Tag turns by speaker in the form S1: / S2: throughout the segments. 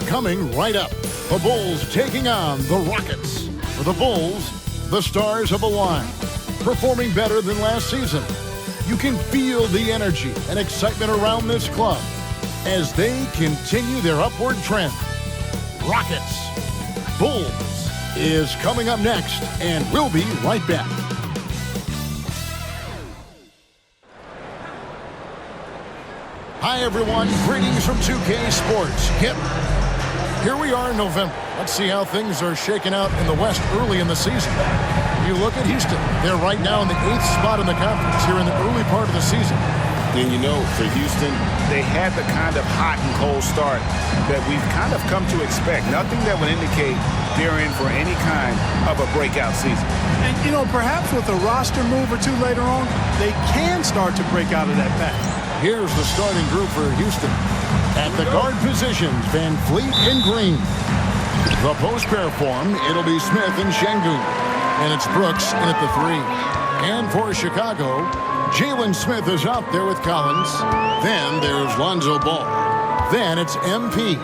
S1: coming right up. The Bulls taking on the Rockets. For the Bulls, the stars have aligned, performing better than last season. You can feel the energy and excitement around this club as they continue their upward trend. Rockets, Bulls is coming up next, and we'll be right back. Hi, everyone. Greetings from 2K Sports. Here we are in November. Let's see how things are shaking out in the West early in the season. You look at Houston. They're right now in the 8th spot in the conference here in the early part of the season.
S2: And you know, for Houston, they had the kind of hot and cold start that we've kind of come to expect. Nothing that would indicate they're in for any kind of a breakout season.
S3: And, you know, perhaps with a roster move or two later on, they can start to break out of that pack.
S1: Here's the starting group for Houston. At the guard positions, Van Fleet and Green. The post pair form, it'll be Smith and Şengün. And it's Brooks in at the 3. And for Chicago, Jalen Smith is out there with Collins. Then there's Lonzo Ball. Then it's MP.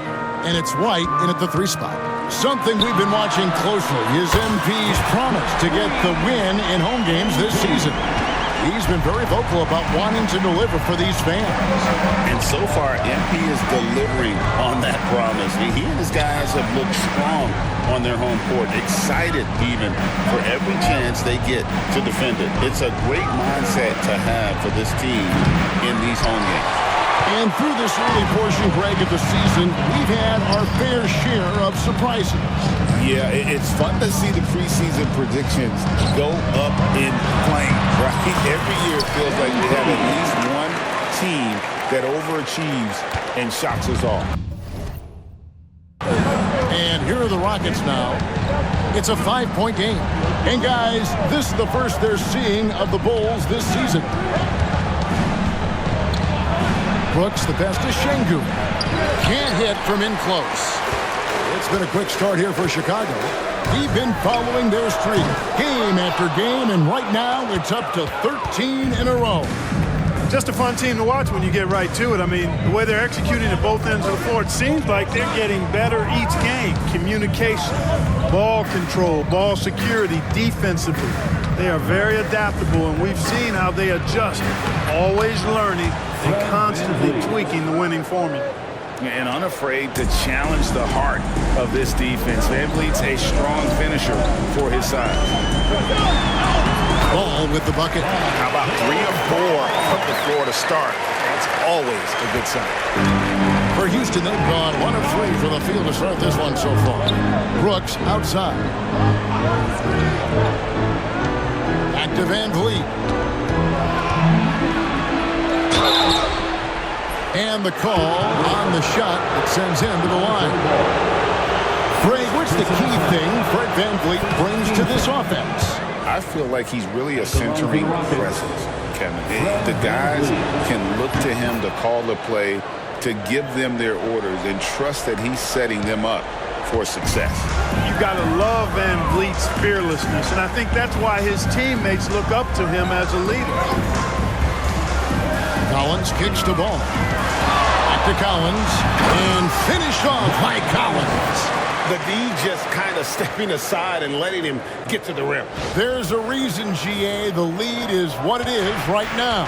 S1: And it's White in at the 3 spot. Something we've been watching closely is MP's promise to get the win in home games this season. He's been very vocal about wanting to deliver for these fans.
S2: And so far, MP is delivering on that promise. He and his guys have looked strong on their home court, excited even for every chance they get to defend it. It's a great mindset to have for this team in these home games.
S1: And through this early portion, Greg, of the season, we've had our fair share of surprises.
S2: Yeah, it's fun to see the preseason predictions go up in flames, right? Every year it feels like we have at least one team that overachieves and shocks us all.
S1: And here are the Rockets now. It's a 5-point game. And guys, this is the first they're seeing of the Bulls this season. Brooks, the best is Şengün. Can't hit from in close. It's been a quick start here for Chicago. We've been following their streak game after game, and right now it's up to 13 in a row.
S3: Just a fun team to watch when you get right to it. I mean, the way they're executing at both ends of the floor, it seems like they're getting better each game. Communication, ball control, ball security, defensively. They are very adaptable, and we've seen how they adjust, always learning and constantly tweaking the winning formula.
S2: And unafraid to challenge the heart of this defense. Van Vliet's a strong finisher for his side.
S1: Ball with the bucket.
S2: How about 3 of 4 from the floor to start? That's always a good sign.
S1: For Houston, they've gone 1 of 3 from the field to start this one so far. Brooks outside. Back to Van Vliet. And the call on the shot that sends him to the line. Greg, what's the key thing Fred VanVleet brings to this offense?
S2: I feel like he's really a centering presence, Kevin. The guys can look to him to call the play, to give them their orders, and trust that he's setting them up for success.
S3: You've got to love VanVleet's fearlessness, and I think that's why his teammates look up to him as a leader.
S1: Collins kicks the ball. Back to Collins, and finished off by Collins.
S2: The D just kind of stepping aside and letting him get to the rim.
S1: There's a reason, GA, the lead is what it is right now.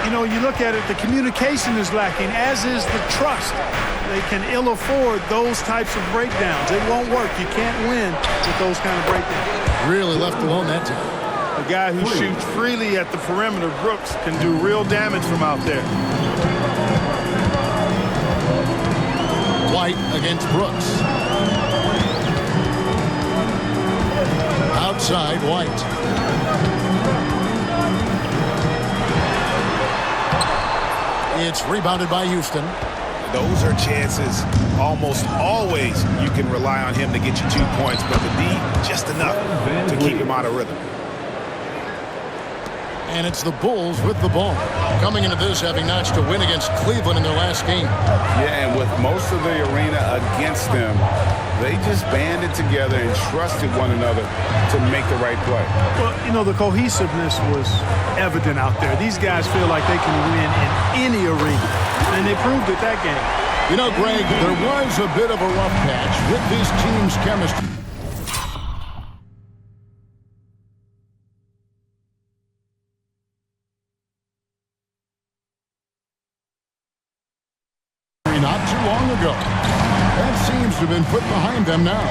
S3: You know, you look at it, the communication is lacking, as is the trust. They can ill afford those types of breakdowns. It won't work. You can't win with those kind of breakdowns.
S1: Really left alone that time.
S3: A guy who shoots freely at the perimeter, Brooks, can do real damage from out there.
S1: White against Brooks. Outside, White. It's rebounded by Houston.
S2: Those are chances almost always you can rely on him to get you 2 points, but the D just enough to keep him out of rhythm.
S1: And it's the Bulls with the ball. Coming into this, having notched a win against Cleveland in their last game.
S2: Yeah, and with most of the arena against them, they just banded together and trusted one another to make the right play.
S3: Well, you know, the cohesiveness was evident out there. These guys feel like they can win in any arena, and they proved it that game.
S1: You know, Greg, there was a bit of a rough patch with this team's chemistry. Not too long ago. That seems to have been put behind them now.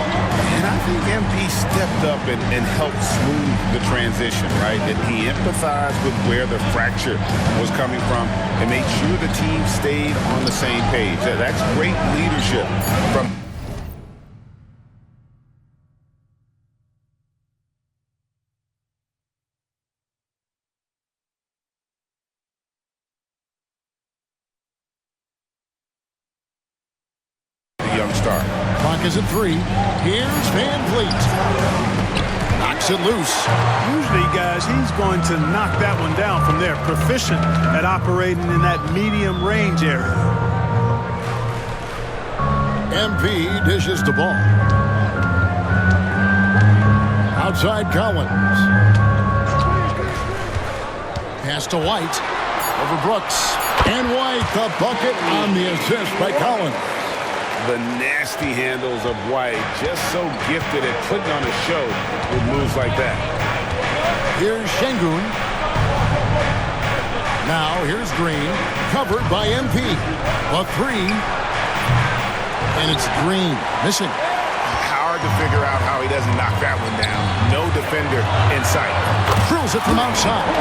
S2: And I think MP stepped up and helped smooth the transition, right? That he empathized with where the fracture was coming from and made sure the team stayed on the same page. That's great leadership from young star.
S1: Clock is at 3. Here's Van Vliet. Knocks it loose.
S3: Usually, guys, he's going to knock that one down from there. Proficient at operating in that medium range area.
S1: MP dishes the ball. Outside Collins. Pass to White. Over Brooks. And White, the bucket on the assist by Collins.
S2: The nasty handles of White, just so gifted at putting on a show with moves like that.
S1: Here's Şengün. Now here's Green, covered by MP. A 3. And it's Green, missing.
S2: Hard to figure out how he doesn't knock that one down. No defender in sight.
S1: Drills it from outside.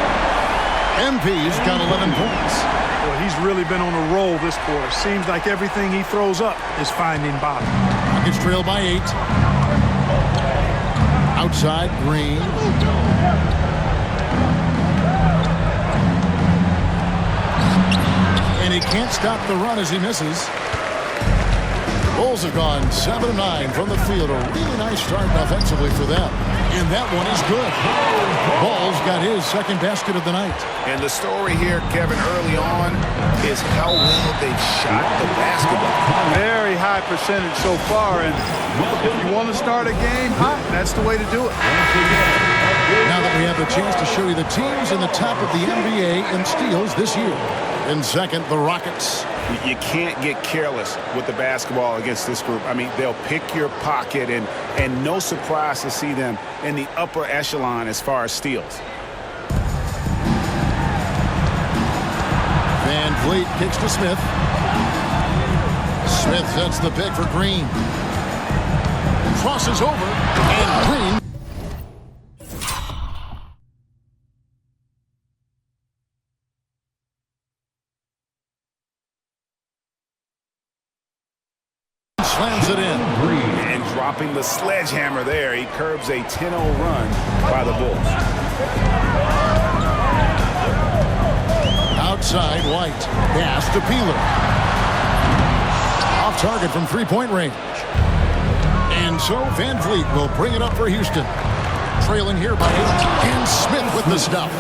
S1: MP's got 11 points.
S3: Well, he's really been on a roll this quarter. Seems like everything he throws up is finding bottom.
S1: Rockets trail by 8. Outside, Green. And he can't stop the run as he misses. Bulls have gone 7-9 from the field. A really nice start offensively for them. And that one is good. Ball's got his second basket of the night.
S2: And the story here, Kevin, early on is how well they've shot the basketball.
S3: Very high percentage so far. And if you want to start a game hot, that's the way to do it.
S1: Now that we have the chance to show you the teams in the top of the NBA in steals this year. In second, the Rockets.
S2: You can't get careless with the basketball against this group. I mean, they'll pick your pocket, and no surprise to see them in the upper echelon as far as steals.
S1: Van Vliet kicks to Smith. Smith sets the pick for Green. Crosses over, and Green slams it in.
S2: And dropping the sledgehammer there, he curbs a 10-0 run by the Bulls.
S1: Outside, White. Pass to Peeler. Off target from three-point range. And so Van Vliet will bring it up for Houston. Trailing here by 8. And Smith with the stuff.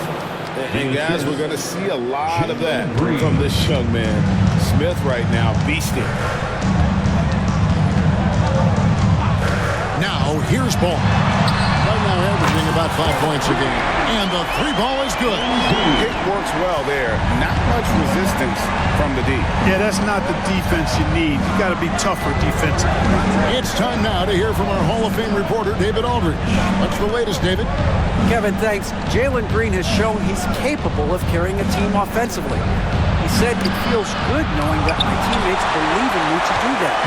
S2: And guys, we're going to see a lot of that from this young man. Smith right now beasting.
S1: Now, here's Ball. Right now averaging about 5 points a game. And the 3 ball is good.
S2: It works well there. Not much resistance from the D.
S3: Yeah, that's not the defense you need. You got to be tougher defensively.
S1: It's time now to hear from our Hall of Fame reporter, David Aldridge. What's the latest, David?
S4: Kevin, thanks. Jalen Green has shown he's capable of carrying a team offensively. He said it feels good knowing that my teammates believe in me to do that.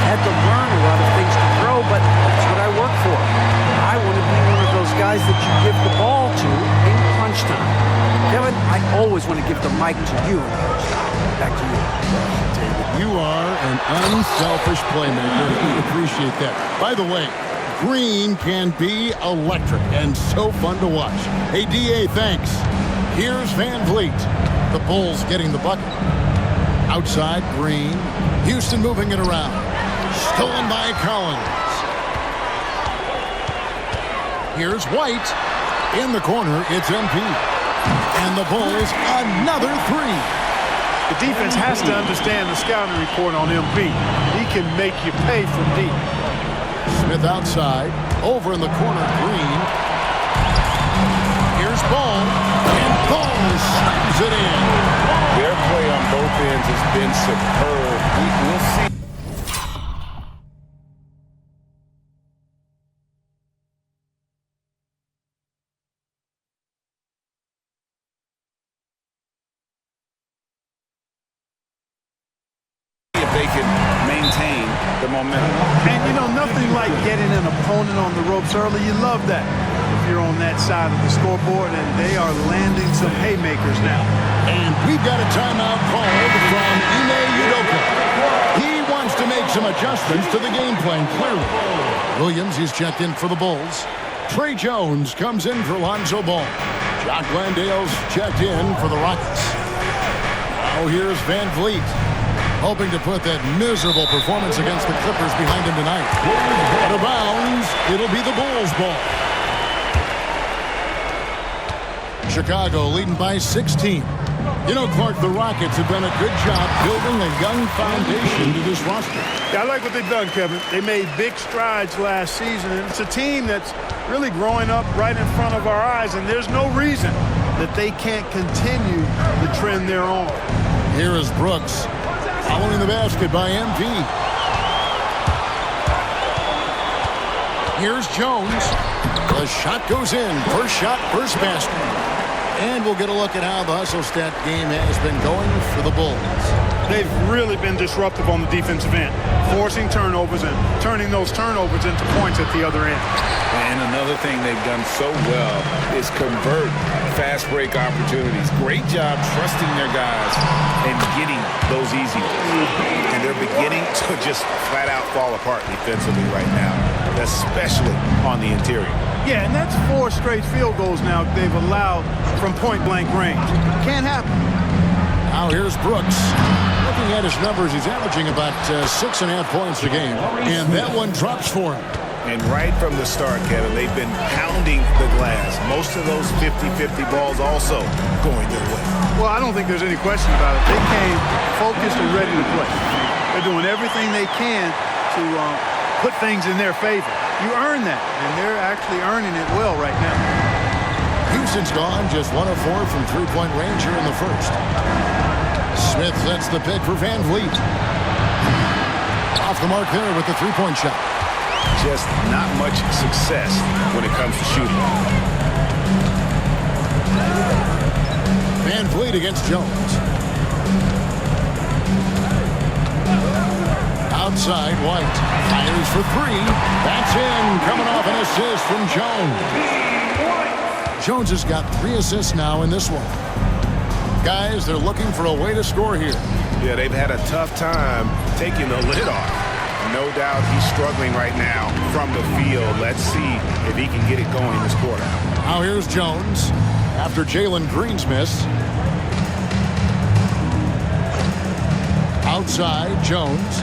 S4: Had to learn a lot of things to grow, but that's what I work for. I want to be one of those guys that you give the ball to in crunch time. Kevin, I always want to give the mic to you. Back to you.
S1: David, you are an unselfish playmaker. We appreciate that. By the way, Green can be electric and so fun to watch. Hey, D.A., thanks. Here's Van Vliet. The Bulls getting the bucket. Outside, Green. Houston moving it around. Stolen by Collins. Here's White. In the corner, it's MP. And the Bulls, another 3.
S3: The defense has to understand the scouting report on MP. He can make you pay from deep.
S1: Smith outside. Over in the corner, Green. Here's Ball. And Ball slams it in.
S2: Their play on both ends Williams has been superb. We'll see. If they can maintain the momentum.
S3: And, you know, nothing like getting an opponent on the ropes early. You love that if you're on that side of the scoreboard, and they are landing some haymakers now.
S1: And we've got a timeout called from Ime Udoka. He wants to make some adjustments to the game plan, clearly. Williams, he's checked in for the Bulls. Trey Jones comes in for Lonzo Ball. Jock Landale's checked in for the Rockets. Now here's Van Vliet, hoping to put that miserable performance against the Clippers behind him tonight. Out of bounds, it'll be the Bulls' ball. Chicago leading by 16. You know, Clark, the Rockets have done a good job building a young foundation to this roster.
S3: Yeah, I like what they've done, Kevin. They made big strides last season, and it's a team that's really growing up right in front of our eyes, and there's no reason that they can't continue the trend they're on.
S1: Here is Brooks, following the basket by MP. Here's Jones. The shot goes in. First shot, first basket. And we'll get a look at how the hustle stat game has been going for the Bulls.
S3: They've really been disruptive on the defensive end, forcing turnovers and turning those turnovers into points at the other end.
S2: And another thing they've done so well is convert fast break opportunities. Great job trusting their guys and getting those easy ones. And they're beginning to just flat out fall apart defensively right now, especially on the interior.
S3: Yeah, and that's 4 straight field goals now they've allowed from point-blank range. Can't happen.
S1: Now here's Brooks. Looking at his numbers, he's averaging about 6.5 points a game. And that one drops for him.
S5: And right from the start, Kevin, they've been pounding the glass. Most of those 50-50 balls also going their way.
S3: Well, I don't think there's any question about it. They came focused and ready to play. They're doing everything they can to put things in their favor. You earn that, and they're actually earning it well right now.
S1: Houston's gone just 1 of 4 from three-point range here in the first. Smith sets the pick for Van Vliet. Off the mark there with the three-point shot.
S5: Just not much success when it comes to shooting.
S1: Van Vliet against Jones. Outside, White fires for 3. That's in. Coming off an assist from Jones. Jones has got 3 assists now in this one. Guys, they're looking for a way to score here.
S5: Yeah, they've had a tough time taking the lid off. No doubt he's struggling right now from the field. Let's see if he can get it going this quarter.
S1: Now here's Jones after Jalen Green's miss. Outside, Jones.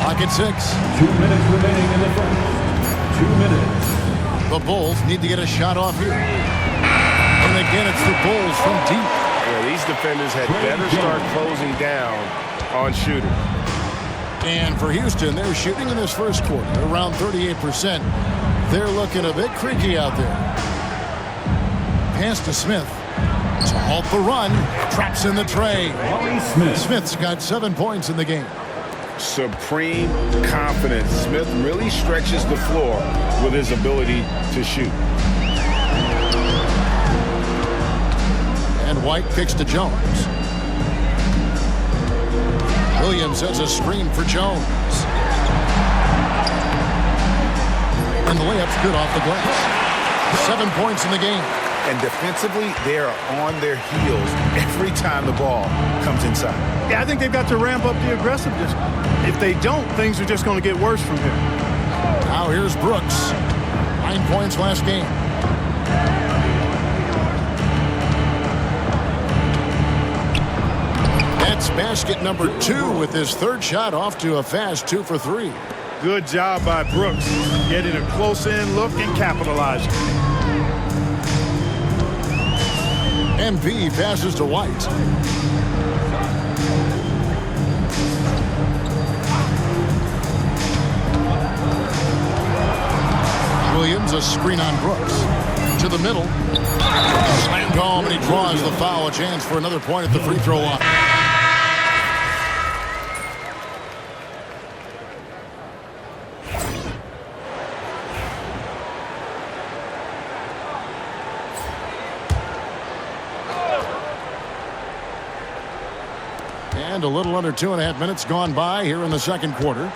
S1: Pocket 6.
S6: 2 minutes remaining in the first. 2 minutes.
S1: The Bulls need to get a shot off here. And again, it's the Bulls from deep.
S5: Yeah, these defenders had better start closing down on shooting.
S1: And for Houston, they're shooting in this first quarter around 38%. They're looking a bit creaky out there. Pass to Smith. To halt the run. Traps in the tray. Smith's got 7 points in the game.
S5: Supreme confidence. Smith really stretches the floor with his ability to shoot.
S1: And White kicks to Jones. Williams has a screen for Jones. And the layup's good off the glass. 7 points in the game.
S5: And defensively, they are on their heels every time the ball comes inside.
S3: Yeah, I think they've got to ramp up the aggressiveness. If they don't, things are just going to get worse from here.
S1: Now here's Brooks. 9 points last game. That's basket number 2 with his 3rd shot off to a fast 2 for 3.
S3: Good job by Brooks, getting a close-in look and capitalizing.
S1: MP passes to White. Williams, a screen on Brooks. To the middle. Slammed home, and he draws the foul. A chance for another point at the free throw line. And a little under 2.5 minutes gone by here in the second quarter.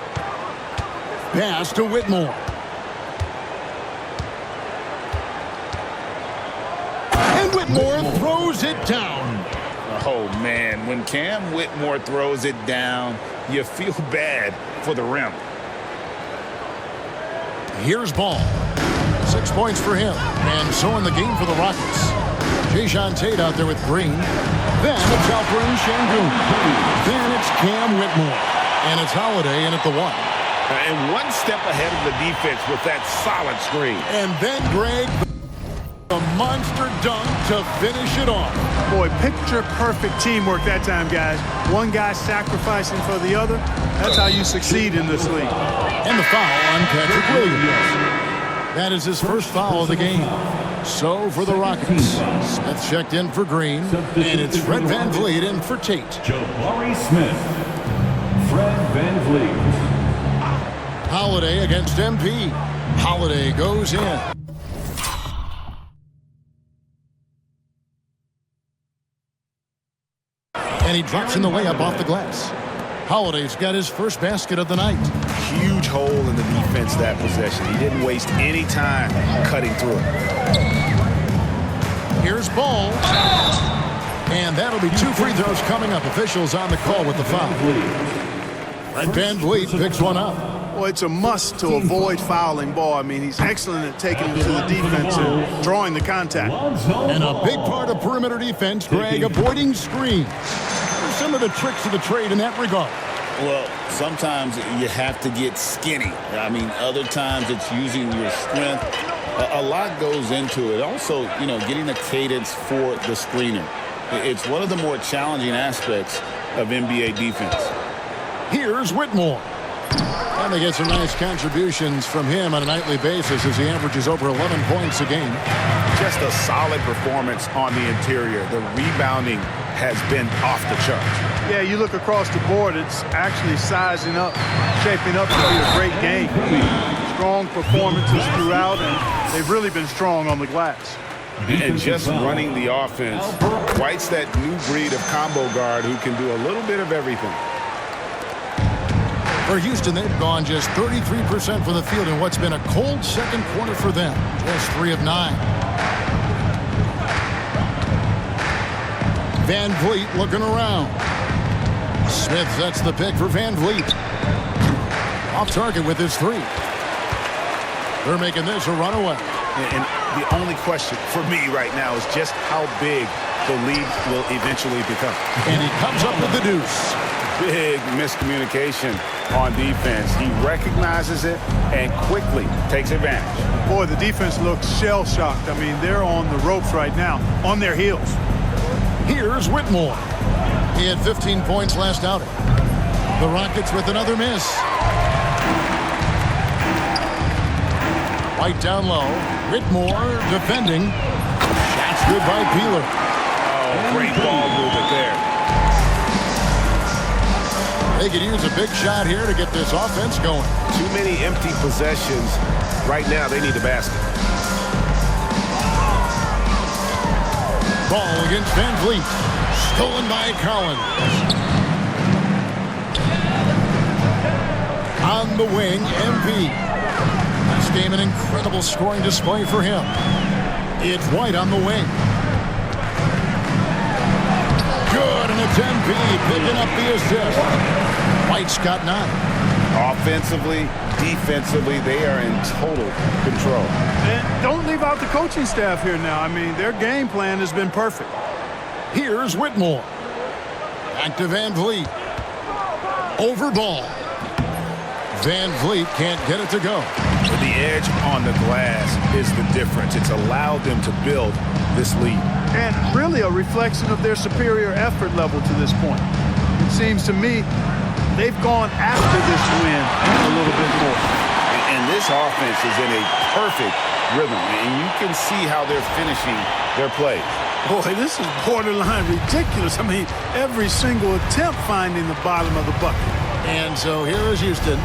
S1: Pass to Whitmore. And Whitmore throws it down.
S2: Oh, man, when Cam Whitmore throws it down, you feel bad for the rim.
S1: Here's Ball. 6 points for him. And so in the game for the Rockets. Jae'Sean Tate out there with Green. Then it's Alperen Sengun. Then it's Cam Whitmore. And it's Holiday in at the 1.
S5: And one step ahead of the defense with that solid screen.
S1: And then Greg, the monster dunk to finish it off.
S3: Boy, picture-perfect teamwork that time, guys. One guy sacrificing for the other. That's how you succeed in this league.
S1: And the foul on Patrick Williams. That is his first foul of the game. So for the Rockets, Smith checked in for Green, and it's Fred VanVleet in for Tate.
S6: Jabari Smith. Fred VanVleet.
S1: Holiday against MP. Holiday goes in. And he drops in the layup off the glass. Holiday's got his first basket of the night.
S5: Huge hole in the defense that possession. He didn't waste any time cutting through it.
S1: Here's Ball. And that'll be 2 free throws coming up. Officials on the call with the foul. Fred VanVleet picks one up.
S3: Well, it's a must to avoid fouling Ball. I mean, he's excellent at taking it to the defense and drawing the contact.
S1: And a big part of perimeter defense, Greg, avoiding screens. What are some of the tricks of the trade in that regard?
S2: Well, sometimes you have to get skinny. I mean, other times it's using your strength. A lot goes into it. Also, you know, getting a cadence for the screener. It's one of the more challenging aspects of NBA defense.
S1: Here's Whitmore. And they get some nice contributions from him on a nightly basis as he averages over 11 points a game.
S5: Just a solid performance on the interior. The rebounding has been off the charts.
S3: Yeah, you look across the board, it's actually sizing up, shaping up to be a great game. Strong performances throughout, and they've really been strong on the glass.
S5: And just running the offense. White's that new breed of combo guard who can do a little bit of everything.
S1: For Houston, they've gone just 33% from the field in what's been a cold second quarter for them. Just 3 of 9. VanVleet looking around. Smith sets the pick for VanVleet. Off target with his 3. They're making this a runaway.
S5: And the only question for me right now is just how big the lead will eventually become.
S1: And he comes up with the deuce.
S5: Big miscommunication on defense. He recognizes it and quickly takes advantage.
S3: Boy, the defense looks shell-shocked. I mean, they're on the ropes right now, on their heels.
S1: Here's Whitmore. He had 15 points last outing. The Rockets with another miss. White down low. Whitmore defending. Shots good by Peeler.
S5: Oh, great ball movement there.
S1: They could use a big shot here to get this offense going.
S5: Too many empty possessions. Right now, they need a basket.
S1: Ball against VanVleet. Stolen by Collins. On the wing, MP. This game an incredible scoring display for him. It's White on the wing. Good, and it's MP picking up the assist. White's got 9.
S5: Offensively, defensively, they are in total control.
S3: And don't leave out the coaching staff here now. I mean, their game plan has been perfect.
S1: Here's Whitmore. Back to VanVleet. Over Ball. VanVleet can't get it to go.
S5: The edge on the glass is the difference. It's allowed them to build this lead.
S3: And really a reflection of their superior effort level to this point. It seems to me they've gone after this win a little bit more.
S5: And this offense is in a perfect
S2: rhythm, and you can see how they're finishing their play.
S3: Boy, this is borderline ridiculous. I mean, every single attempt finding the bottom of the bucket.
S1: And so here is Houston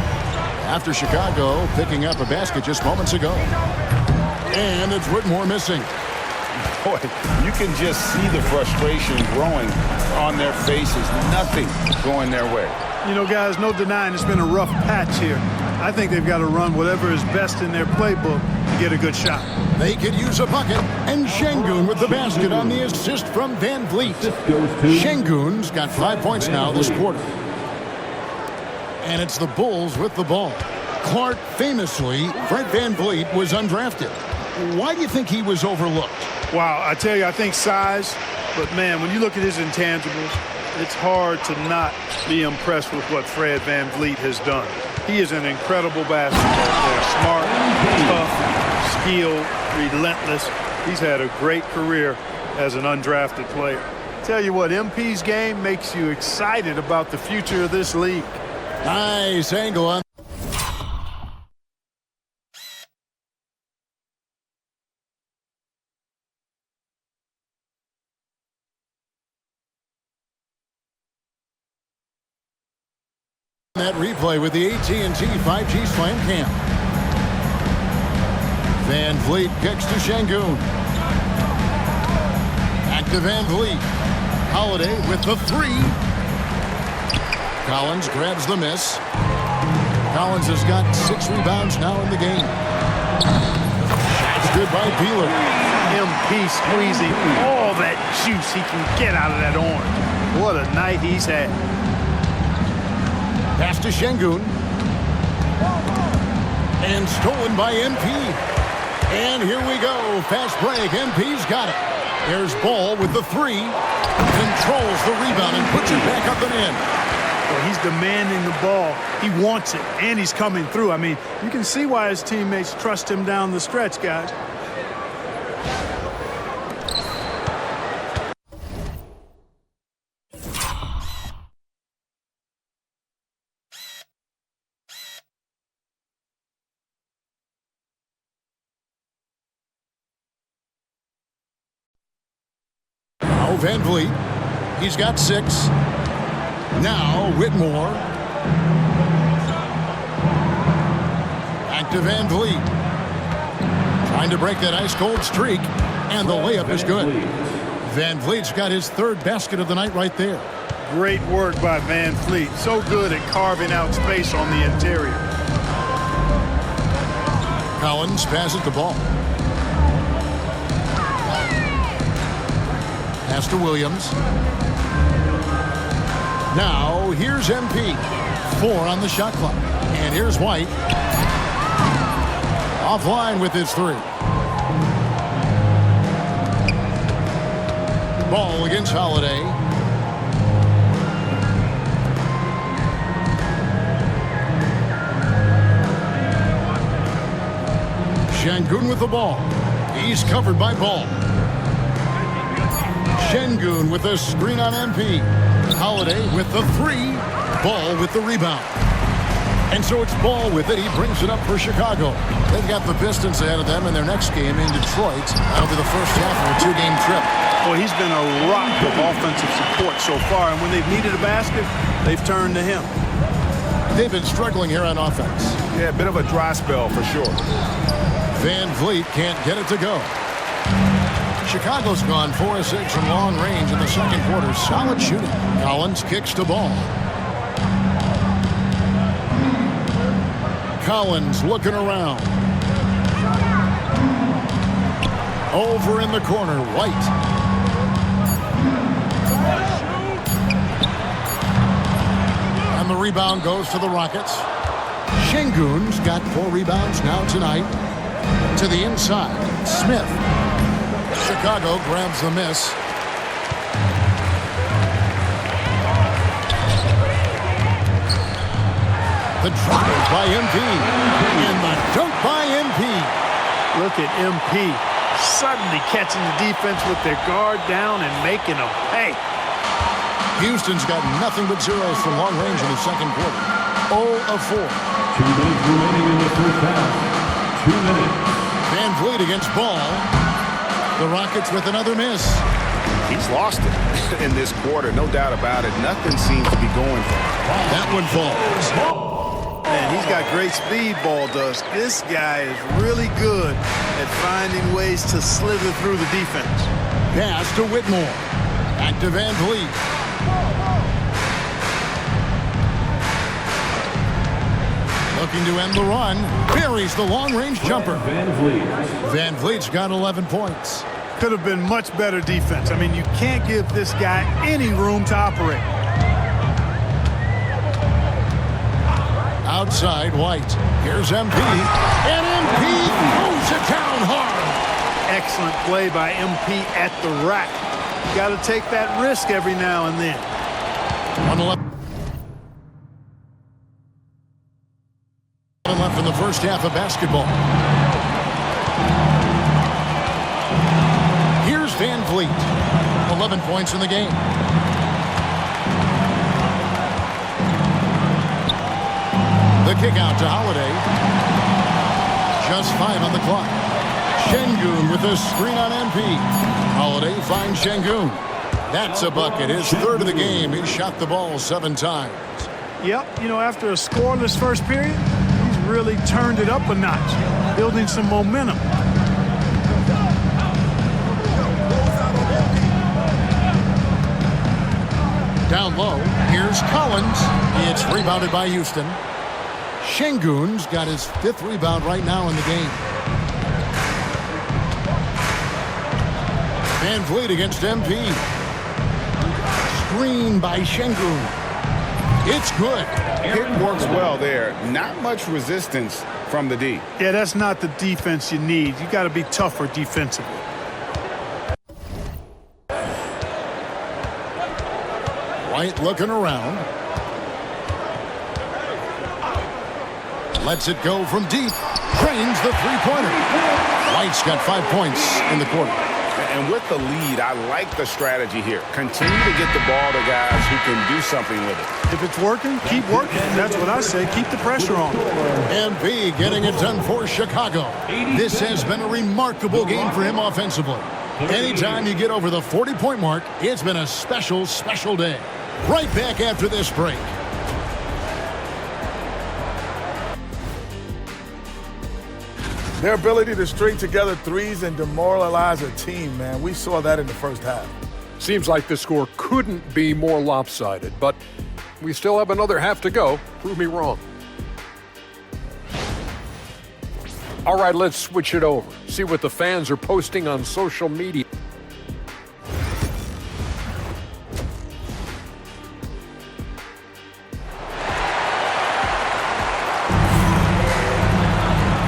S1: after Chicago picking up a basket just moments ago. And it's Whitmore missing.
S2: Boy, you can just see the frustration growing on their faces. Nothing going their way.
S3: You know, guys, no denying it's been a rough patch here. I think they've got to run whatever is best in their playbook to get a good shot.
S1: They could use a bucket, and Şengün with the basket on the assist from Van Vliet. Şengün's got 5 points now this quarter. And it's the Bulls with the ball. Clark, famously, Fred Van Vliet was undrafted. Why do you think he was overlooked?
S3: Wow, I tell you, I think size, but man, when you look at his intangibles, it's hard to not be impressed with what Fred Van Vliet has done. He is an incredible basketball player. Smart, tough, skilled, relentless. He's had a great career as an undrafted player. Tell you what, MP's game makes you excited about the future of this league.
S1: Nice angle on. That replay with the AT&T 5G Slam Cam. Van Vliet kicks to Şengün. Back to Van Vliet. Holiday with the three. Collins grabs the miss. Collins has got 6 rebounds now in the game. That's good by Peeler.
S3: MP squeezing all that juice he can get out of that orange. What a night he's had.
S1: Pass to Şengün. And stolen by MP. And here we go. Fast break. MP's got it. There's Ball with the three. Controls the rebound and puts it back up and in.
S3: Well, he's demanding the ball. He wants it, and he's coming through. I mean, you can see why his teammates trust him down the stretch, guys.
S1: Now Van Vliet. He's got 6. Now Whitmore. Back to Van Vliet. Trying to break that ice-cold streak. And the layup is good. Van Vliet's got his 3rd basket of the night right there.
S3: Great work by Van Vliet. So good at carving out space on the interior.
S1: Collins passes the ball. Pass to Williams. Now, here's MP. 4 on the shot clock. And here's White. Offline with his 3. Ball against Holiday. Şengün with the ball. He's covered by Ball. Şengün with the screen on MP. Holiday with the 3. Ball with the rebound. And so it's Ball with it. He brings it up for Chicago. They've got the Pistons ahead of them in their next game in Detroit. That'll be the first half of a 2-game trip.
S3: Well, he's been a rock of offensive support so far, and when they've needed a basket, they've turned to him.
S1: They've been struggling here on offense.
S5: Yeah, a bit of a dry spell for sure.
S1: Van Vliet can't get it to go. Chicago's gone 4 of 6 from long range in the second quarter. Solid shooting. Collins kicks to Ball. Collins looking around. Over in the corner, White. And the rebound goes to the Rockets. Şengün's got 4 rebounds now tonight. To the inside, Smith. Chicago grabs the miss. The drive by MP. And the dunk by MP.
S3: Look at MP suddenly catching the defense with their guard down and making them pay.
S1: Houston's got nothing but zeros from long range in the second quarter. 0 of 4.
S6: 2 minutes remaining in the first half. 2 minutes.
S1: Van Van Vliet against Ball. The Rockets with another miss.
S5: He's lost it in this quarter, no doubt about it. Nothing seems to be going for him.
S1: That one falls.
S3: Man, he's got great speed, Ball does. This guy is really good at finding ways to slither through the defense.
S1: Pass to Whitmore. Back to Van Vliet. Looking to end the run. Buries the long-range jumper.
S6: Van Vliet.
S1: Van Vliet's got 11 points.
S3: Could have been much better defense. I mean, you can't give this guy any room to operate.
S1: Outside, White. Here's MP. And MP throws it down hard.
S3: Excellent play by MP at the rack. Got to take that risk every now and then.
S1: 1:11 left in the first half of basketball. Here's Van Vliet. 11 points in the game. The kick out to Holiday. Just 5 on the clock. Şengün with a screen on MP. Holiday finds Şengün. That's a bucket. His third of the game. He shot the ball 7 times.
S3: Yep, you know, after a scoreless first period, he's really turned it up a notch, building some momentum.
S1: Down low, here's Collins. It's rebounded by Houston. Şengün's got his 5th rebound right now in the game. Van Vliet against MP. Screen by Şengün. It's good.
S5: It works well there. Not much resistance from the D.
S3: Yeah, that's not the defense you need. You got to be tougher defensively.
S1: White looking around. Lets it go from deep. Drains the three-pointer. White's got 5 points in the quarter.
S5: And with the lead, I like the strategy here. Continue to get the ball to guys who can do something with it.
S3: If it's working, keep working. That's what I say. Keep the pressure on.
S1: MP getting it done for Chicago. This has been a remarkable game for him offensively. Anytime you get over the 40-point mark, it's been a special, special day. Right back after this break.
S7: Their ability to string together threes and demoralize a team, man. We saw that in the first half.
S8: Seems like the score couldn't be more lopsided, but we still have another half to go. Prove me wrong. All right, let's switch it over. See what the fans are posting on social media.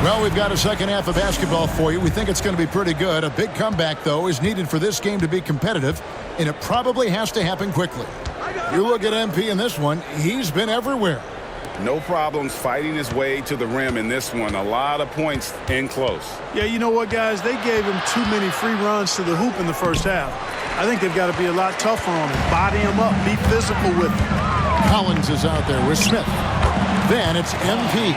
S1: Well, we've got a second half of basketball for you. We think it's going to be pretty good. A big comeback, though, is needed for this game to be competitive, and it probably has to happen quickly. You look at MP in this one, he's been everywhere.
S5: No problems fighting his way to the rim in this one. A lot of points in close.
S3: Yeah, you know what, guys? They gave him too many free runs to the hoop in the first half. I think they've got to be a lot tougher on him. Body him up. Be physical with him.
S1: Collins is out there with Smith. Then it's MP.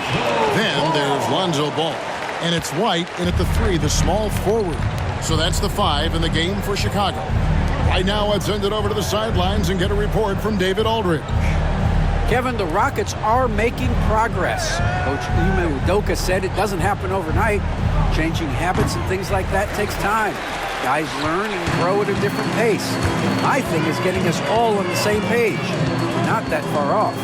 S1: Then there's Lonzo Ball. And it's White in at the 3, the small forward. So that's the 5 in the game for Chicago. Right now, I'd send it over to the sidelines and get a report from David Aldridge.
S4: Kevin, the Rockets are making progress. Coach Ime Udoka said it doesn't happen overnight. Changing habits and things like that takes time. Guys learn and grow at a different pace. My thing is getting us all on the same page. We're not that far off.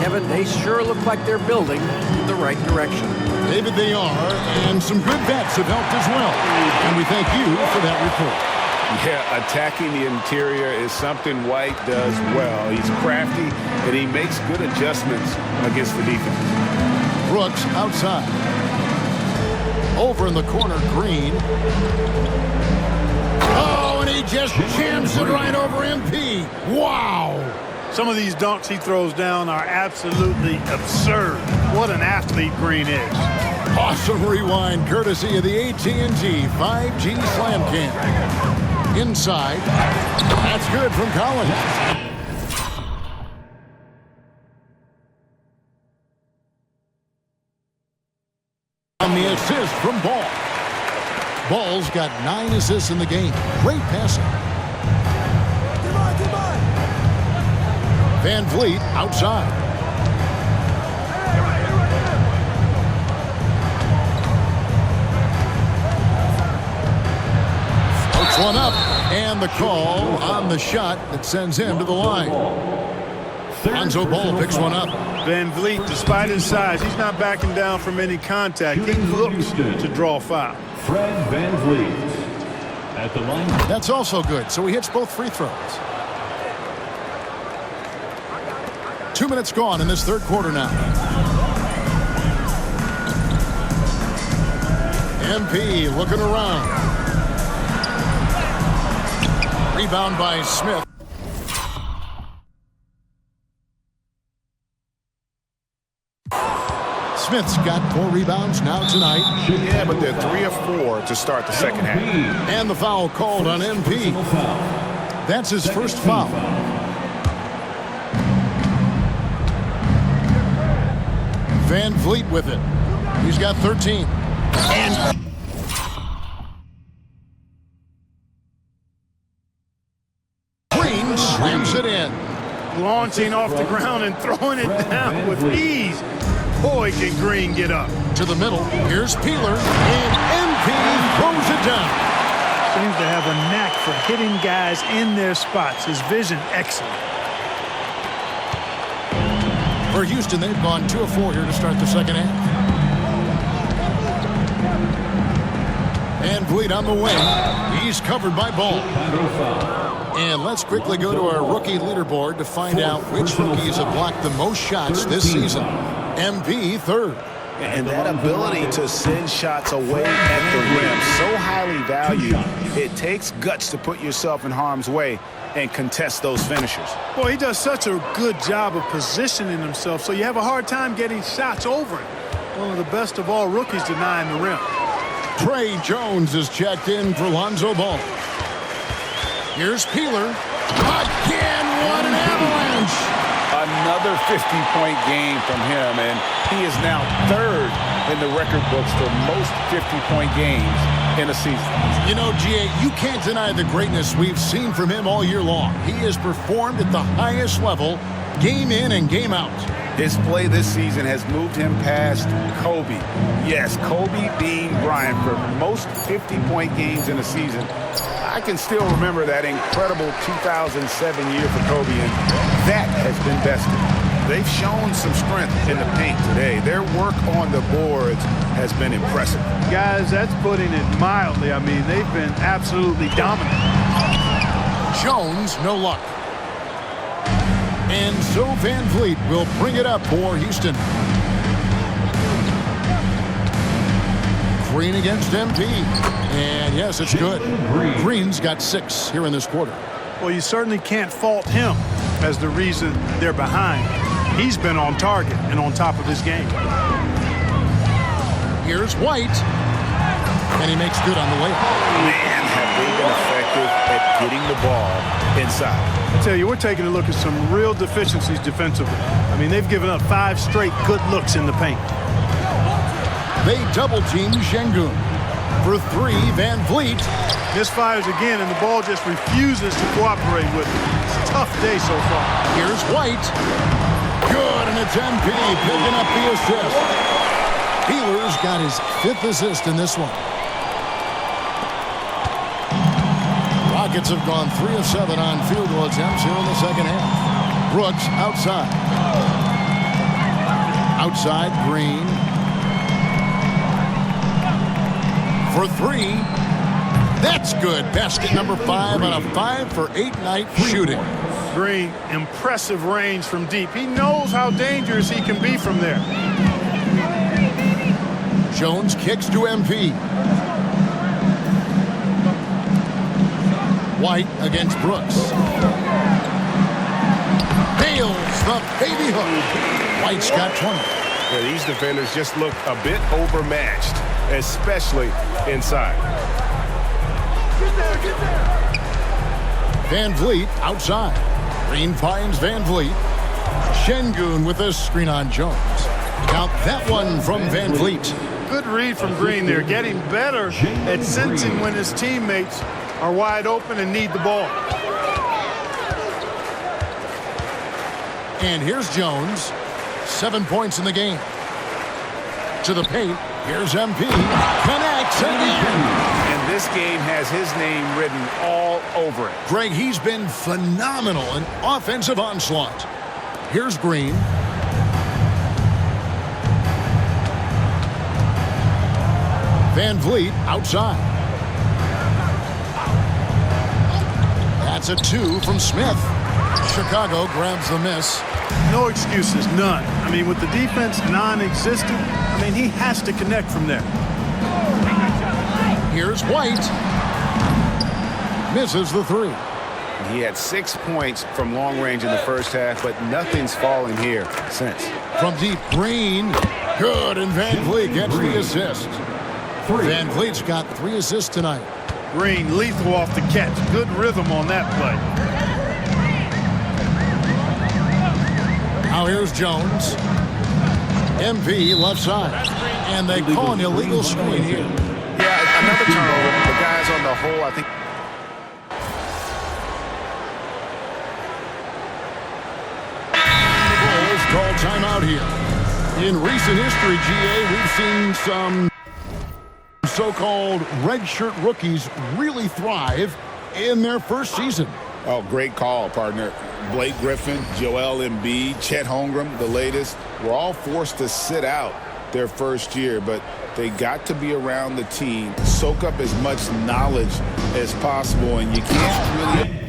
S4: Kevin, they sure look like they're building in the right direction.
S1: David, they are, and some good vets have helped as well. And we thank you for that report.
S5: Yeah, attacking the interior is something White does well. He's crafty, and he makes good adjustments against the defense.
S1: Brooks outside. Over in the corner, Green. Oh, and he just jams it right over MP. Wow.
S3: Some of these dunks he throws down are absolutely absurd. What an athlete Green is.
S1: Awesome rewind courtesy of the AT&T 5G Slam Cam. Inside. That's good from Collins. On the assist from Ball. Ball's got 9 assists in the game. Great passing. Van Vliet outside. Puts one up, and the call on the shot that sends him to the line. Lonzo Ball picks one up.
S3: Van Vliet, despite his size, he's not backing down from any contact. He looks to draw foul.
S6: Fred Van Vliet at the line.
S1: That's also good, so he hits both free throws. 2 minutes gone in this third quarter now. MP looking around. Rebound by Smith. Smith's got 4 rebounds now tonight.
S5: Yeah, but they're 3 of 4 to start the second half.
S1: And the foul called on MP. That's his first foul. Van Vliet with it. He's got 13. And Green slams it in.
S3: Launching off the ground and throwing it down with ease. Boy, can Green get up.
S1: To the middle. Here's Peeler. And MP throws it down.
S3: Seems to have a knack for hitting guys in their spots. His vision excellent.
S1: For Houston, they've gone 2 of 4 here to start the second half. Van Vliet on the wing. He's covered by Ball. And let's quickly go to our rookie leaderboard to find out which rookies have blocked the most shots this season. MP third.
S5: And that ability to send shots away at the rim, so highly valued. It takes guts to put yourself in harm's way and contest those finishers.
S3: Boy, he does such a good job of positioning himself, so you have a hard time getting shots over him. One of the best of all rookies denying the rim.
S1: Trey Jones is checked in for Lonzo Ball. Here's Peeler. Again, what an avalanche!
S5: Another 50-point game from him, and he is now third in the record books for most 50-point games in a season.
S1: You know, G.A., you can't deny the greatness we've seen from him all year long. He has performed at the highest level, game in and game out.
S5: His play this season has moved him past Kobe. Yes, Kobe being Bryant for most 50-point games in a season. I can still remember that incredible 2007 year for Kobe, and that has been bested. They've shown some strength in the paint today. Their work on the boards has been impressive.
S3: Guys, that's putting it mildly. I mean, they've been absolutely dominant.
S1: Jones, no luck. And so Van Vliet will bring it up for Houston. Green against MP. And yes, it's good. Green's got 6 here in this quarter.
S3: Well, you certainly can't fault him as the reason they're behind. He's been on target and on top of his game.
S1: Here's White. And he makes good on the layup.
S5: Man, have they been effective at getting the ball inside.
S3: I tell you, we're taking a look at some real deficiencies defensively. I mean, they've given up 5 straight good looks in the paint.
S1: They double-team Şengün. For 3, Van Vliet.
S3: Misfires again, and the ball just refuses to cooperate with him. It's a tough day so far.
S1: Here's White. Good, and it's MP picking up the assist. Peeler's got his 5th assist in this one. Rockets have gone 3 of 7 on field goal attempts here in the second half. Brooks outside. Outside, Green. For 3. That's good. Basket number 5 on a 5-for-8 night shooting.
S3: Green, impressive range from deep. He knows how dangerous he can be from there.
S1: Jones kicks to MP. White against Brooks. Nails the baby hook. White's got 20.
S5: Yeah, these defenders just look a bit overmatched, especially inside.
S1: Van Vliet outside. Green finds Van Vliet. Şengün with a screen on Jones. Count that one from Van Vliet.
S3: Good read from Green there, getting better at sensing when his teammates are wide open and need the ball.
S1: And here's Jones. 7 points in the game. To the paint. Here's MP. Connects again.
S5: And this game has his name written all over it.
S1: Greg, he's been phenomenal in offensive onslaught. Here's Green. Van Vliet outside. That's a 2 from Smith. Chicago grabs the miss.
S3: No excuses, none. I mean, with the defense non-existent, I mean, he has to connect from there.
S1: Here's White. Misses the 3.
S5: He had 6 points from long range in the first half, but nothing's fallen here since.
S1: From deep, Green. Good, and Van Vliet gets the assist. Van Vliet's got 3 assists tonight.
S3: Green lethal off the catch. Good rhythm on that play.
S1: Now here's Jones. MP left side. And they call an illegal screen here.
S5: Yeah, another turnover. The guys on the whole, I think.
S1: The Bulls call timeout here. In recent history, GA, we've seen some so-called redshirt rookies really thrive in their first season.
S5: Oh, great call, partner. Blake Griffin, Joel Embiid, Chet Holmgren, the latest, were all forced to sit out their first year, but they got to be around the team, soak up as much knowledge as possible, and you can't really...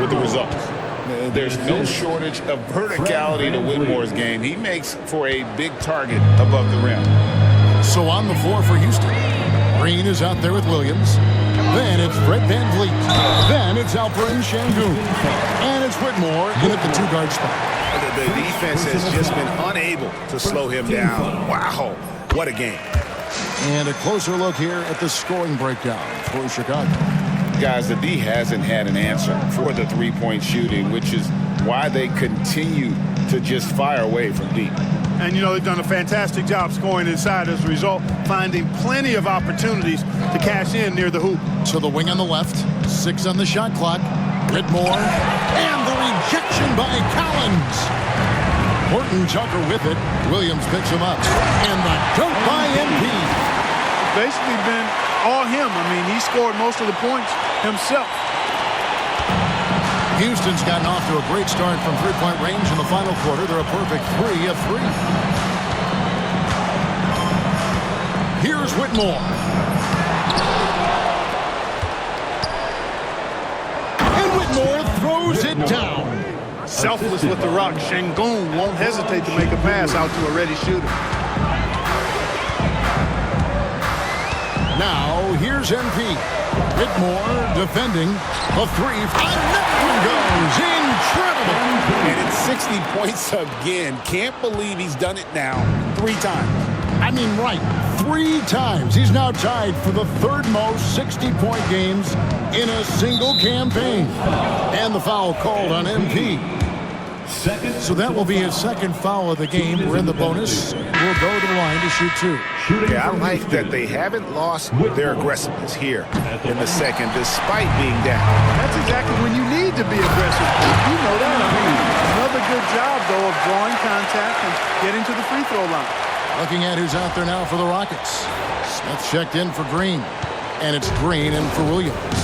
S5: with the results. There's no shortage of verticality to Whitmore's game. He makes for a big target above the rim.
S1: So on the floor for Houston, Green is out there with Williams. Then it's Fred Van Vliet. Then it's Alperen Sengun. And it's Whitmore in at the 2-guard spot.
S5: The defense has just been unable to slow him down. Wow, what a game.
S1: And a closer look here at the scoring breakdown for Chicago.
S5: Guys, the D hasn't had an answer for the three-point shooting, which is why they continue to just fire away from deep.
S3: And, you know, they've done a fantastic job scoring inside as a result, finding plenty of opportunities to cash in near the hoop.
S1: To the wing on the left, 6 on the shot clock. Whitmore, and the rejection by Collins. Horton Tucker with it. Williams picks him up. And the dunk by MP.
S3: Basically been all him. I mean, he scored most of the points himself.
S1: Houston's gotten off to a great start from three-point range in the final quarter. They're a perfect 3 of 3. Here's Whitmore. And Whitmore throws it down.
S3: Selfless with the rock. Sengun won't hesitate to make a pass out to a ready shooter.
S1: Now, here's MP. Whitmore defending. A 3. Another one goes. Incredible.
S5: And it's 60 points again. Can't believe he's done it now 3 times.
S1: I mean, right. 3 times. He's now tied for the 3rd most 60-point games in a single campaign. And the foul called on MP. So that will be his 2nd foul of the game. We're in the bonus. We'll go to the line to shoot 2.
S5: Yeah, I like that they haven't lost their aggressiveness here in the second, despite being down.
S3: That's exactly when you need to be aggressive. You know that. I mean, another good job, though, of drawing contact and getting to the free throw line.
S1: Looking at who's out there now for the Rockets. Smith checked in for Green. And it's Green in for Williams.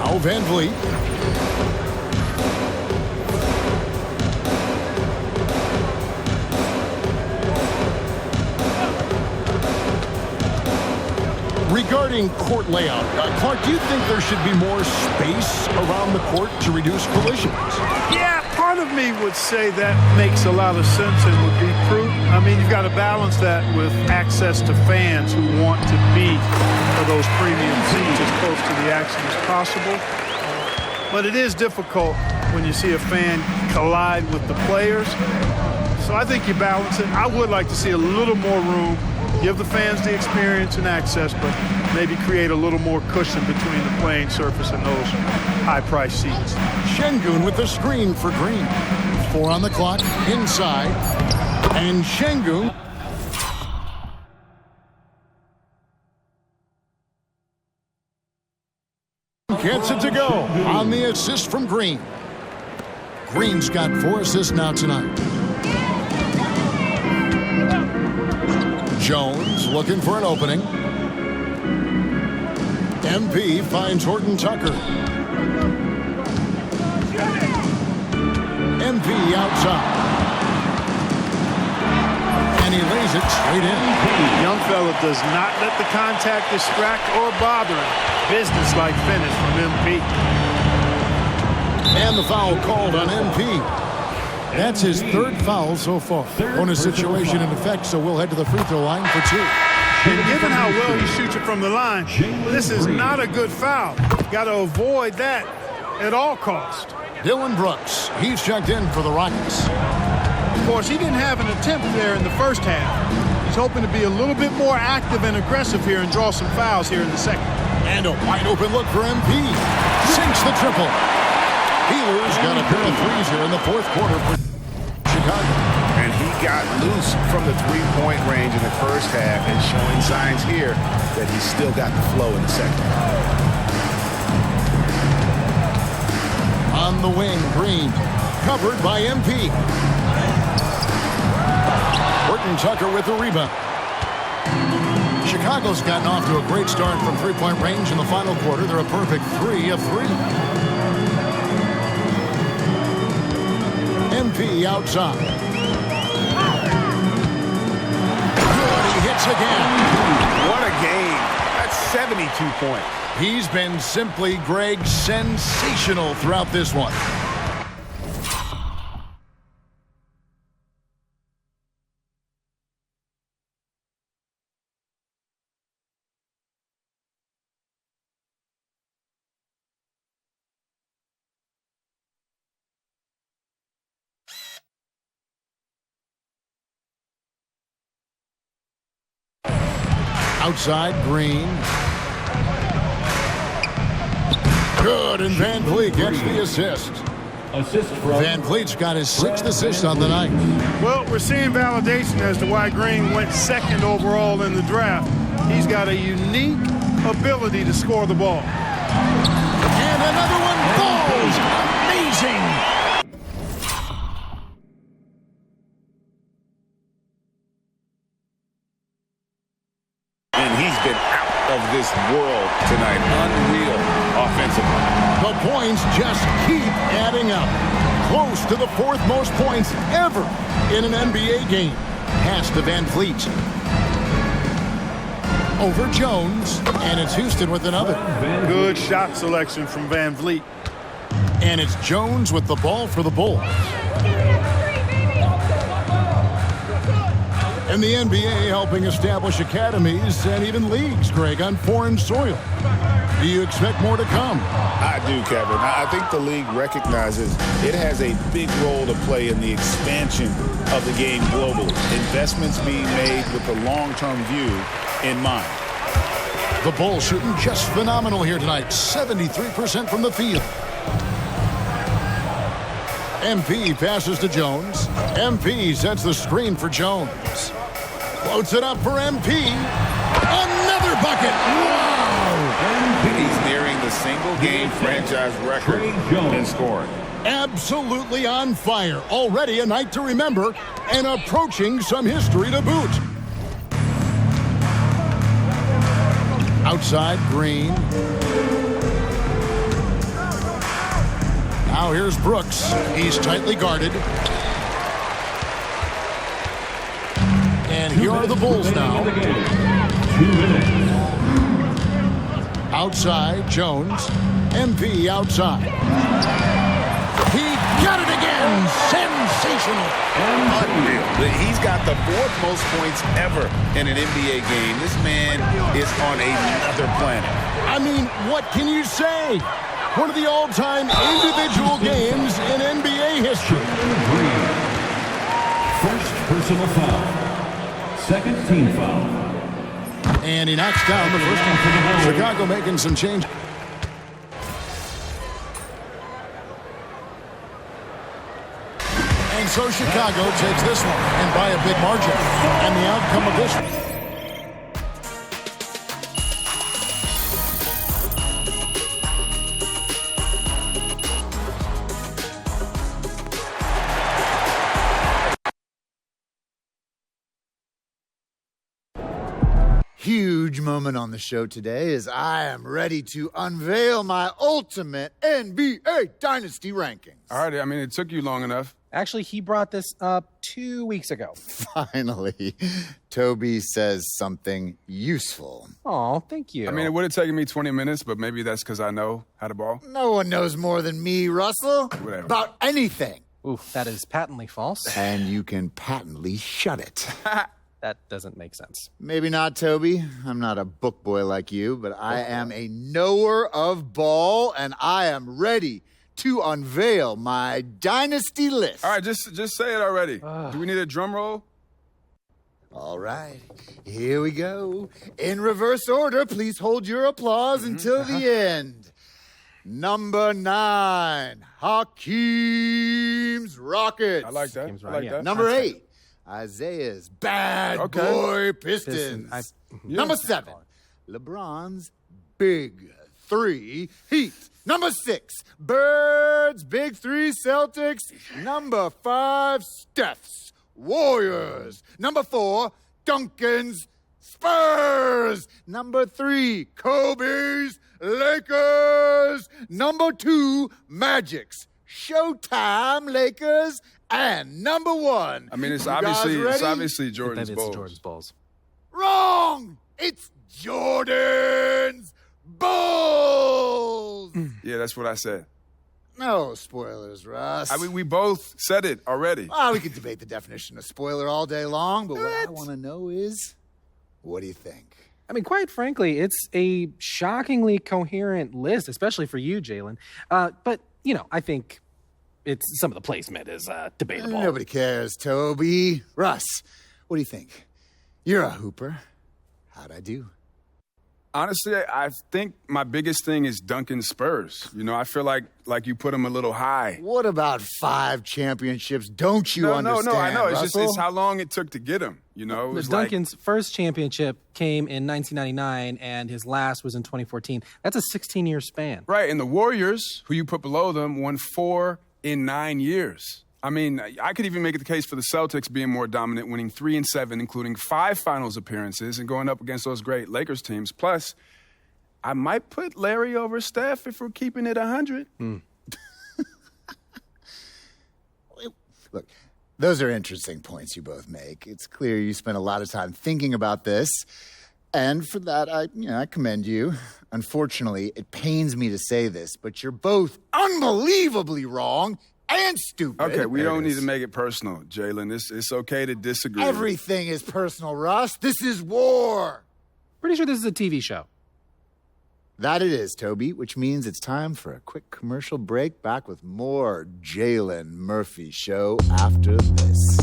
S1: Now Van Vliet. Regarding court layout, Clark, do you think there should be more space around the court to reduce collisions?
S3: Yeah, part of me would say that makes a lot of sense and would be true. I mean, you've got to balance that with access to fans who want to be for those premium seats as close to the action as possible. But it is difficult when you see a fan collide with the players. So I think you balance it. I would like to see a little more room Give the fans the experience and access, but maybe create a little more cushion between the playing surface and those high-priced seats.
S1: Şengün with the screen for Green. 4 on the clock, inside. And Şengün gets it to go on the assist from Green. Green's got 4 assists now tonight. Jones looking for an opening. MP finds Horton Tucker. MP outside. And he lays it straight in.
S3: Young fella does not let the contact distract or bother him. Business-like finish from MP.
S1: And the foul called on MP. That's his 3rd foul so far. Bonus situation in effect, so we'll head to the free throw line for 2.
S3: And given how well he shoots it from the line, this is not a good foul. Got to avoid that at all costs.
S1: Dillon Brooks, he's checked in for the Rockets.
S3: Of course, he didn't have an attempt there in the first half. He's hoping to be a little bit more active and aggressive here and draw some fouls here in the second.
S1: And a wide open look for MP. Sinks the triple. Healer's got a pair of threes here in the 4th quarter for Chicago.
S5: And he got loose from the three-point range in the first half and showing signs here that he's still got the flow in the second.
S1: On the wing, Green. Covered by MP. Horton Tucker with the rebound. Chicago's gotten off to a great start from three-point range in the final quarter. They're a perfect 3 of 3. MP outside. Good, he hits again.
S5: What a game. That's 72 points.
S1: He's been simply, Greg, sensational throughout this one. Outside, Green. Good, and Van Vliet gets the assist. Van Vliet's got his 6th assist on the night.
S3: Well, we're seeing validation as to why Green went 2nd overall in the draft. He's got a unique ability to score the ball.
S1: And another one falls. Amazing.
S5: And he's been out of this world tonight. Unreal offensively.
S1: The points just keep adding up. Close to the 4th most points ever in an NBA game. Pass to Van Vliet. Over Jones, and it's Houston with another.
S3: Good shot selection from Van Vliet.
S1: And it's Jones with the ball for the Bulls. And the NBA helping establish academies and even leagues, Greg, on foreign soil. Do you expect more to come?
S5: I do, Kevin. I think the league recognizes it has a big role to play in the expansion of the game globally. Investments being made with the long-term view in mind.
S1: The Bulls shooting just phenomenal here tonight. 73% from the field. MP passes to Jones. MP sets the screen for Jones. Floats it up for MP. Another bucket. Wow!
S5: He's nearing the single-game franchise record in scoring.
S1: Absolutely on fire. Already a night to remember and approaching some history to boot. Outside, Green. Now here's Brooks. He's tightly guarded. And here are the Bulls now.
S6: 2 minutes.
S1: Outside, Jones. MP outside. He got it again. Sensational.
S5: Unreal. He's got the 4th most points ever in an NBA game. This man is on another planet.
S1: I mean, what can you say? One of the all-time individual games in NBA history.
S6: First personal foul. Second team foul.
S1: And he knocks down the first one. Chicago making some change. And so Chicago takes this one, and by a big margin. And the outcome of this one.
S9: Huge moment on the show today as I am ready to unveil my ultimate NBA Dynasty rankings.
S5: All right, I mean, it took you long enough.
S10: Actually, he brought this up 2 weeks ago.
S9: Finally, Toby says something useful.
S10: Oh, thank you.
S5: I mean, it would have taken me 20 minutes, but maybe that's because I know how to ball.
S9: No one knows more than me, Russell,
S5: Whatever.
S9: about anything.
S10: Ooh, that is patently false.
S9: And you can patently shut it.
S10: That doesn't make sense.
S9: Maybe not, Toby. I'm not a book boy like you, but I am a knower of ball, and I am ready to unveil my dynasty list.
S5: All right, just say it already. Do we need a drum roll?
S9: All right, here we go. In reverse order, please hold your applause until the end. Number 9, Hakeem's Rockets.
S5: I like that.
S10: Seems
S5: I
S10: right,
S5: like
S10: yeah.
S5: that.
S9: Number 8, Isaiah's Bad Boy Pistons. Number 7, LeBron's Big 3 Heat. Number 6, Birds Big 3 Celtics. Number 5, Steph's Warriors. Number 4, Duncan's Spurs. Number 3, Kobe's Lakers. Number 2, Magic's Showtime Lakers. And number 1.
S5: I mean, it's
S9: You guys
S5: obviously
S9: ready?
S5: Jordan's
S10: That is
S5: Bulls.
S10: Jordan's Bulls.
S9: Wrong! It's Jordan's Bulls!
S5: Yeah, that's what I said.
S9: No spoilers, Russ.
S5: I mean, we both said it already.
S9: We could debate the definition of spoiler all day long, but what I want to know is, what do you think?
S10: I mean, quite frankly, it's a shockingly coherent list, especially for you, Jalen. But, you know, I think some of the placement is debatable.
S9: Nobody cares, Toby. Russ, what do you think? You're a hooper. How'd I do?
S5: Honestly, I think my biggest thing is Duncan Spurs. You know, I feel like you put him a little high.
S9: What about 5 championships? Don't you understand,
S5: No, I know.
S9: Russell?
S5: It's how long it took to get him. You know, it was
S10: Duncan's first championship came in 1999, and his last was in 2014. That's a 16-year span.
S5: Right, and the Warriors, who you put below them, won 4 in 9 years. I mean, I could even make the case for the Celtics being more dominant, winning 3 and 7, including 5 finals appearances and going up against those great Lakers teams. Plus, I might put Larry over Steph if we're keeping it 100.
S9: Look, those are interesting points you both make. It's clear you spent a lot of time thinking about this, and for that, I commend you. Unfortunately, it pains me to say this, but you're both unbelievably wrong and stupid.
S5: Okay, we don't need to make it personal, Jalen. It's okay to disagree.
S9: Everything is personal, Russ. This is war.
S10: Pretty sure this is a TV show.
S9: That it is, Toby, which means it's time for a quick commercial break. Back with more Jalen Murphy Show after this.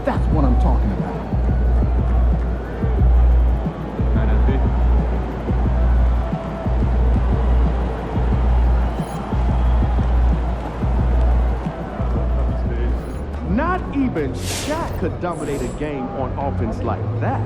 S11: That's what I'm talking about. Not even Shaq could dominate a game on offense like that.